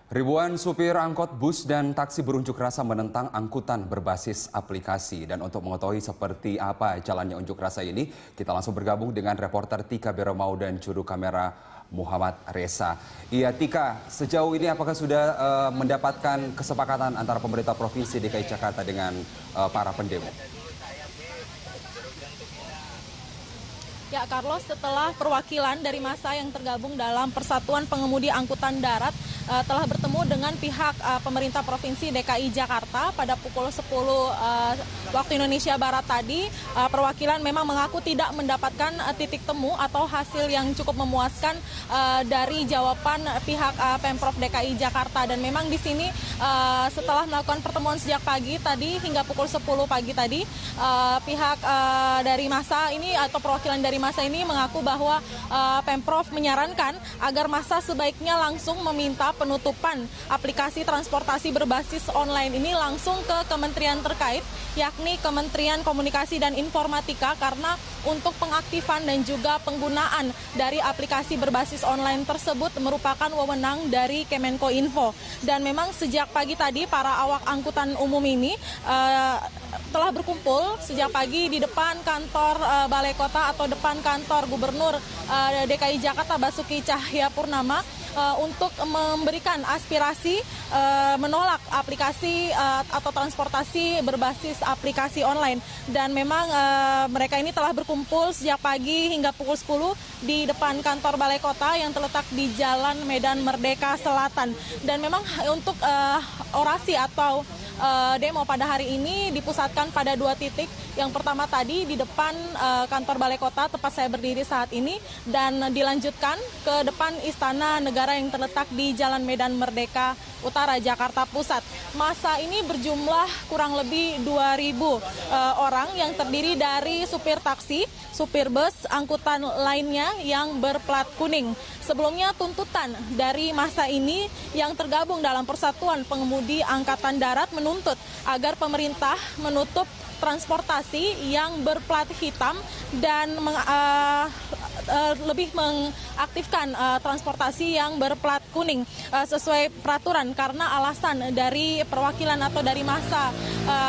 Ribuan supir angkot, bus, dan taksi berunjuk rasa menentang angkutan berbasis aplikasi. Dan untuk mengetahui seperti apa jalannya unjuk rasa ini, kita langsung bergabung dengan reporter Tika Beromau dan juru kamera Muhammad Reza. Iya Tika, sejauh ini apakah sudah mendapatkan kesepakatan antara pemerintah Provinsi DKI Jakarta dengan para pendemo? Ya, Carlos, setelah perwakilan dari massa yang tergabung dalam Persatuan Pengemudi Angkutan Darat telah bertemu dengan pihak pemerintah Provinsi DKI Jakarta pada pukul 10 waktu Indonesia Barat tadi, perwakilan memang mengaku tidak mendapatkan titik temu atau hasil yang cukup memuaskan dari jawaban pihak Pemprov DKI Jakarta. Dan memang di sini setelah melakukan pertemuan sejak pagi tadi hingga pukul 10 pagi tadi, pihak dari massa ini atau perwakilan dari massa ini mengaku bahwa Pemprov menyarankan agar massa sebaiknya langsung meminta penutupan aplikasi transportasi berbasis online ini langsung ke kementerian terkait, yakni Kementerian Komunikasi dan Informatika, karena untuk pengaktifan dan juga penggunaan dari aplikasi berbasis online tersebut merupakan wewenang dari Kemenkominfo. Dan memang sejak pagi tadi para awak angkutan umum ini telah berkumpul sejak pagi di depan kantor Balai Kota atau depan kantor Gubernur DKI Jakarta Basuki Cahayapurnama untuk memberikan aspirasi menolak aplikasi atau transportasi berbasis aplikasi online. Dan memang mereka ini telah berkumpul sejak pagi hingga pukul 10 di depan kantor Balai Kota yang terletak di Jalan Medan Merdeka Selatan. Dan memang untuk orasi atau demo pada hari ini dipusatkan pada dua titik. Yang pertama tadi di depan kantor Balai Kota tempat saya berdiri saat ini, dan dilanjutkan ke depan Istana Negara yang terletak di Jalan Medan Merdeka Utara, Jakarta Pusat. Massa ini berjumlah kurang lebih 2.000 orang yang terdiri dari supir taksi, supir bus, angkutan lainnya yang berplat kuning. Sebelumnya tuntutan dari massa ini yang tergabung dalam Persatuan Pengemudi Angkatan Darat menuntut agar pemerintah menutup transportasi yang berplat hitam dan lebih mengaktifkan transportasi yang berplat kuning sesuai peraturan, karena alasan dari perwakilan atau dari massa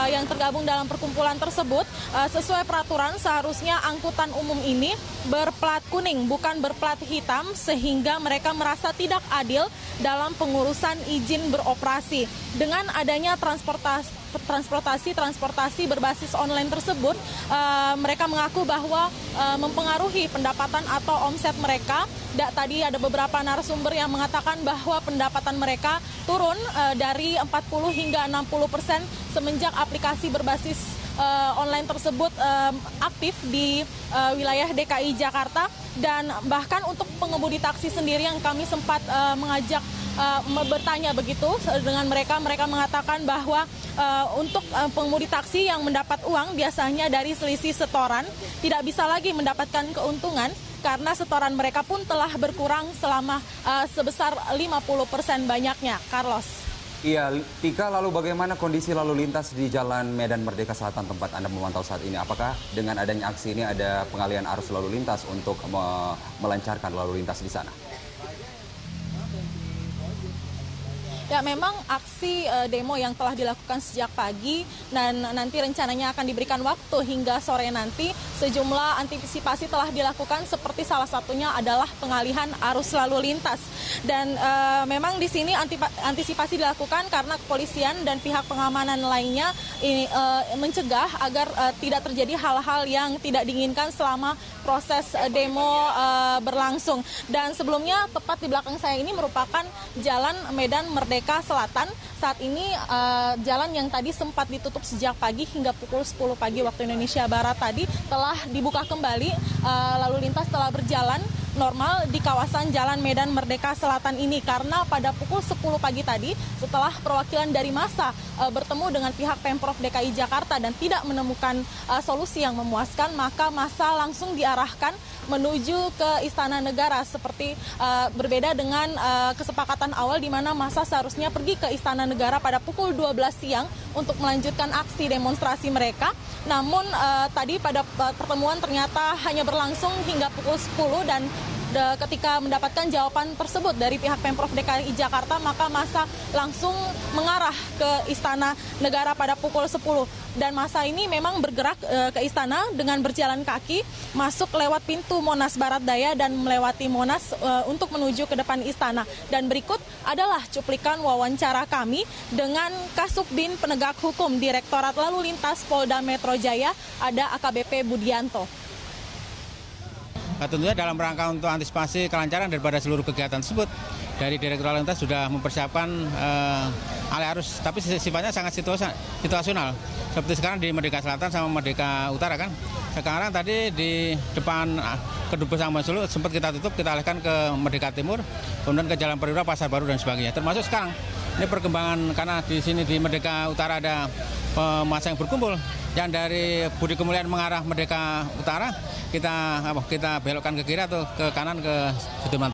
yang tergabung dalam perkumpulan tersebut, sesuai peraturan seharusnya angkutan umum ini berplat kuning bukan berplat hitam, sehingga mereka merasa tidak adil dalam pengurusan izin beroperasi. Dengan adanya transportasi berbasis online tersebut, mereka mengaku bahwa mempengaruhi pendapatan atau omset mereka. Tadi ada beberapa narasumber yang mengatakan bahwa pendapatan mereka turun dari 40 hingga 60% semenjak aplikasi berbasis online tersebut aktif di wilayah DKI Jakarta. Dan bahkan untuk pengemudi taksi sendiri yang kami sempat mengajak bertanya begitu dengan mereka mengatakan bahwa untuk pengemudi taksi yang mendapat uang biasanya dari selisih setoran tidak bisa lagi mendapatkan keuntungan, karena setoran mereka pun telah berkurang selama sebesar 50% banyaknya. Carlos. Iya, Tika, lalu bagaimana kondisi lalu lintas di Jalan Medan Merdeka Selatan tempat Anda memantau saat ini? Apakah dengan adanya aksi ini ada pengalihan arus lalu lintas untuk melancarkan lalu lintas di sana? Ya, memang aksi demo yang telah dilakukan sejak pagi dan nanti rencananya akan diberikan waktu hingga sore nanti, sejumlah antisipasi telah dilakukan, seperti salah satunya adalah pengalihan arus lalu lintas. Dan memang di sini antisipasi dilakukan karena kepolisian dan pihak pengamanan lainnya mencegah agar tidak terjadi hal-hal yang tidak diinginkan selama proses demo berlangsung. Dan sebelumnya tepat di belakang saya ini merupakan Jalan Medan Merdeka Selatan. Saat ini jalan yang tadi sempat ditutup sejak pagi hingga pukul 10 pagi waktu Indonesia Barat tadi telah dibuka kembali. Lalu lintas telah berjalan normal di kawasan Jalan Medan Merdeka Selatan ini, karena pada pukul 10 pagi tadi setelah perwakilan dari massa bertemu dengan pihak Pemprov DKI Jakarta dan tidak menemukan solusi yang memuaskan, maka massa langsung diarahkan menuju ke Istana Negara, seperti berbeda dengan kesepakatan awal di mana massa seharusnya pergi ke Istana Negara pada pukul 12 siang untuk melanjutkan aksi demonstrasi mereka. Namun tadi pada pertemuan ternyata hanya berlangsung hingga pukul 10 dan Ketika mendapatkan jawaban tersebut dari pihak Pemprov DKI Jakarta, maka massa langsung mengarah ke Istana Negara pada pukul 10. Dan massa ini memang bergerak ke istana dengan berjalan kaki, masuk lewat pintu Monas Barat Daya dan melewati Monas untuk menuju ke depan istana. Dan berikut adalah cuplikan wawancara kami dengan Kasubdin Penegak Hukum Direktorat Lalu Lintas Polda Metro Jaya, ada AKBP Budianto. Tentunya dalam rangka untuk antisipasi kelancaran daripada seluruh kegiatan tersebut, dari Direktorat Lalu Lintas sudah mempersiapkan alih arus, tapi sifatnya sangat situasional. Seperti sekarang di Merdeka Selatan sama Merdeka Utara kan. Sekarang tadi di depan Kedubes Amban Solo sempat kita tutup, kita alihkan ke Merdeka Timur, kemudian ke Jalan Perwira, Pasar Baru dan sebagainya. Termasuk sekarang ini perkembangan karena di sini di Merdeka Utara ada massa yang berkumpul, yang dari Budi Kemuliaan mengarah Merdeka Utara kita belokkan ke kiri atau ke kanan ke Sudirman.